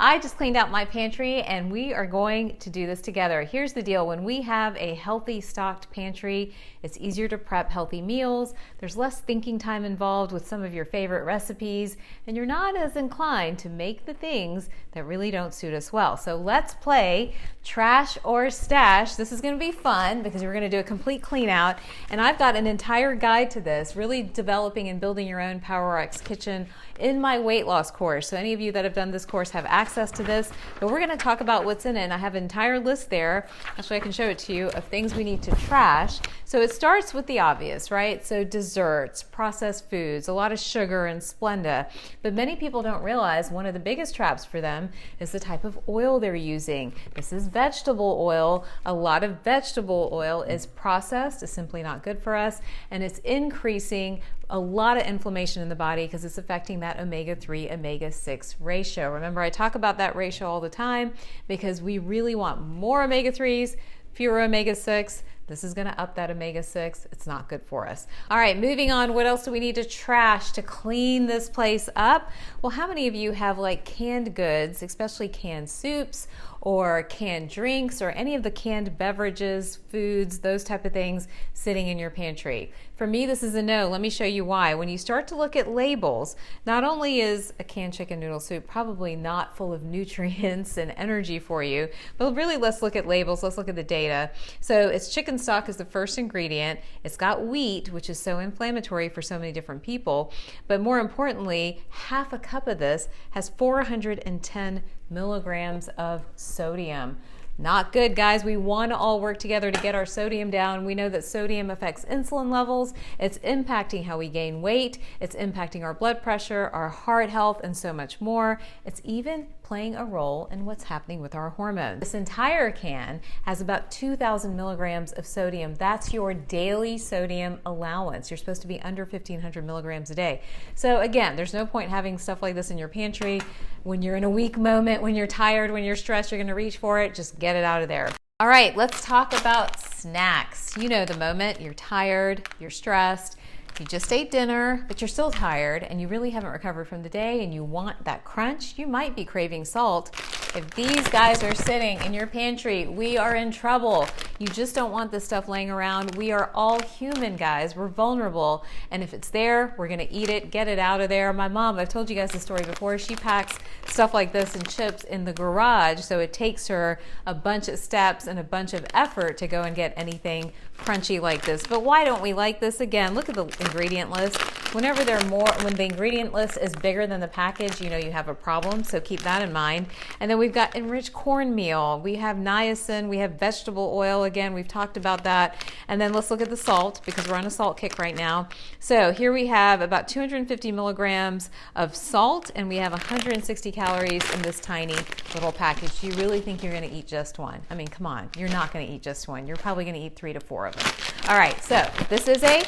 I just cleaned out my pantry and we are going to do this together. Here's the deal. When we have a healthy stocked pantry, it's easier to prep healthy meals. There's less thinking time involved with some of your favorite recipes, and you're not as inclined to make the things that really don't suit us well. So let's play trash or stash. This is going to be fun because we're going to do a complete clean out, and I've got an entire guide to this, really developing and building your own PowerRx kitchen in my weight loss course. So any of you that have done this course have access to this, but we're going to talk about what's in it. And I have an entire list there. Actually, I can show it to you of things we need to trash. So it starts with the obvious, right? So desserts, processed foods, a lot of sugar and Splenda. But many people don't realize one of the biggest traps for them is the type of oil they're using. This is vegetable oil. A lot of vegetable oil is processed, is simply not good for us, and it's increasing a lot of inflammation in the body because it's affecting that omega-3, omega-6 ratio. Remember, I talk about that ratio all the time because we really want more omega-3s, fewer omega-6. This is going to up that omega-6. It's not good for us. All right, moving on. What else do we need to trash to clean this place up? Well, how many of you have like canned goods, especially canned soups or canned drinks or any of the canned beverages, foods, those type of things sitting in your pantry? For me, this is a no. Let me show you why. When you start to look at labels, not only is a canned chicken noodle soup probably not full of nutrients and energy for you, but really let's look at labels. Let's look at the data. So it's chicken stock is the first ingredient. It's got wheat, which is so inflammatory for so many different people. But more importantly, half a cup of this has 410 milligrams of sodium. Not good, guys. We want to all work together to get our sodium down. We know that sodium affects insulin levels. It's impacting how we gain weight. It's impacting our blood pressure, our heart health, and so much more. It's even playing a role in what's happening with our hormones. This entire can has about 2,000 milligrams of sodium. That's your daily sodium allowance. You're supposed to be under 1,500 milligrams a day. So again, there's no point having stuff like this in your pantry. When you're in a weak moment, when you're tired, when you're stressed, you're gonna reach for it. Just get it out of there. All right, let's talk about snacks. You know the moment, you're tired, you're stressed, you just ate dinner, but you're still tired and you really haven't recovered from the day and you want that crunch, you might be craving salt. If these guys are sitting in your pantry, we are in trouble. You just don't want this stuff laying around. We are all human, guys. We're vulnerable. And if it's there, we're gonna eat it, get it out of there. My mom, I've told you guys the story before, she packs stuff like this and chips in the garage, so it takes her a bunch of steps and a bunch of effort to go and get anything crunchy like this. But why don't we like this? Again, look at the ingredient list. Whenever when the ingredient list is bigger than the package, you know you have a problem, so keep that in mind. And then we've got enriched cornmeal, we have niacin, we have vegetable oil, again, we've talked about that. And then let's look at the salt because we're on a salt kick right now. So here we have about 250 milligrams of salt and we have 160 calories in this tiny little package. Do you really think you're gonna eat just one? I mean, come on, you're not gonna eat just one. You're probably gonna eat 3 to 4 of them. All right, so this is a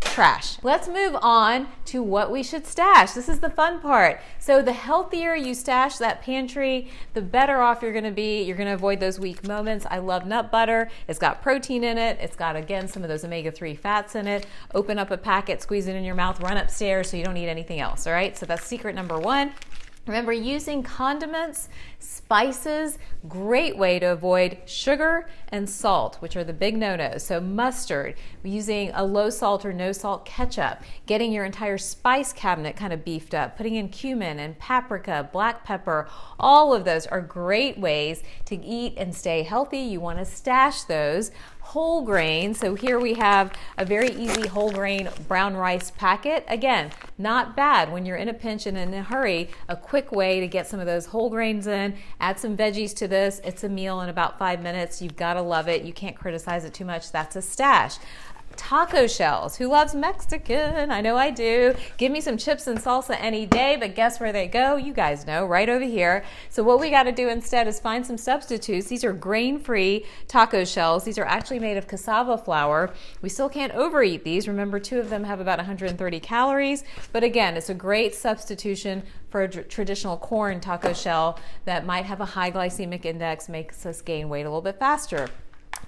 trash. Let's move on to what we should stash. This is the fun part. So the healthier you stash that pantry, the better off you're going to be. You're going to avoid those weak moments. I love nut butter. It's got protein in it. It's got, again, some of those omega-3 fats in it. Open up a packet, squeeze it in your mouth, run upstairs so you don't need anything else. All right, so that's secret number 1. Remember, using condiments, spices, great way to avoid sugar and salt, which are the big no-nos. So mustard, using a low salt or no salt ketchup, getting your entire spice cabinet kind of beefed up, putting in cumin and paprika, black pepper, all of those are great ways to eat and stay healthy. You want to stash those. Whole grain, so here we have a very easy whole grain brown rice packet. Again, not bad when you're in a pinch and in a hurry, a quick way to get some of those whole grains in, add some veggies to this. It's a meal in about 5 minutes. You've got to love it. You can't criticize it too much. That's a stash. Taco shells. Who loves Mexican? I know I do. Give me some chips and salsa any day, but guess where they go? You guys know, right over here. So what we got to do instead is find some substitutes. These are grain-free taco shells. These are actually made of cassava flour. We still can't overeat these. Remember, 2 of them have about 130 calories, but again, it's a great substitution for a traditional corn taco shell that might have a high glycemic index, makes us gain weight a little bit faster.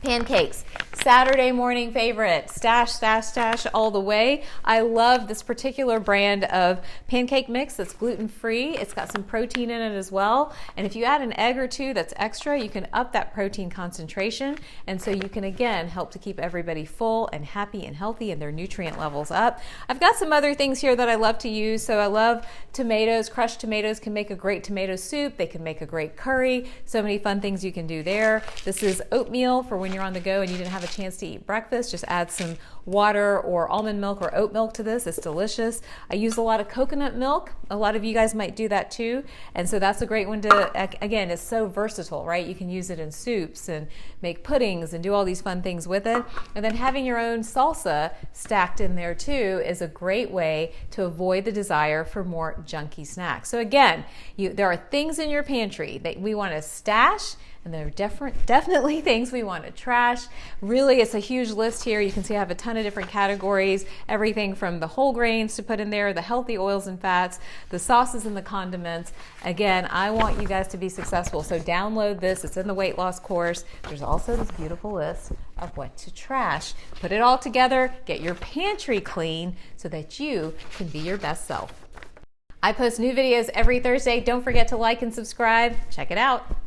Pancakes, Saturday morning favorite, stash, stash, stash all the way. I love this particular brand of pancake mix that's gluten-free. It's got some protein in it as well. And if you add an egg or two that's extra, you can up that protein concentration. And so you can, again, help to keep everybody full and happy and healthy and their nutrient levels up. I've got some other things here that I love to use. So I love tomatoes. Crushed tomatoes can make a great tomato soup. They can make a great curry. So many fun things you can do there. This is oatmeal for when you're on the go and you didn't have a chance to eat breakfast. Just add some water or almond milk or oat milk to this. It's delicious. I use a lot of coconut milk. A lot of you guys might do that too. And so that's a great one to, again, it's so versatile, right? You can use it in soups and make puddings and do all these fun things with it. And then having your own salsa stacked in there too is a great way to avoid the desire for more junky snacks. So again, there are things in your pantry that we want to stash, and there are definitely things we want to trash. Really, it's a huge list here. You can see I have a ton of different categories, everything from the whole grains to put in there, the healthy oils and fats, the sauces and the condiments. Again, I want you guys to be successful, so download this. It's in the weight loss course. There's also this beautiful list of what to trash. Put it all together, get your pantry clean so that you can be your best self. I post new videos every Thursday. Don't forget to like and subscribe. Check it out.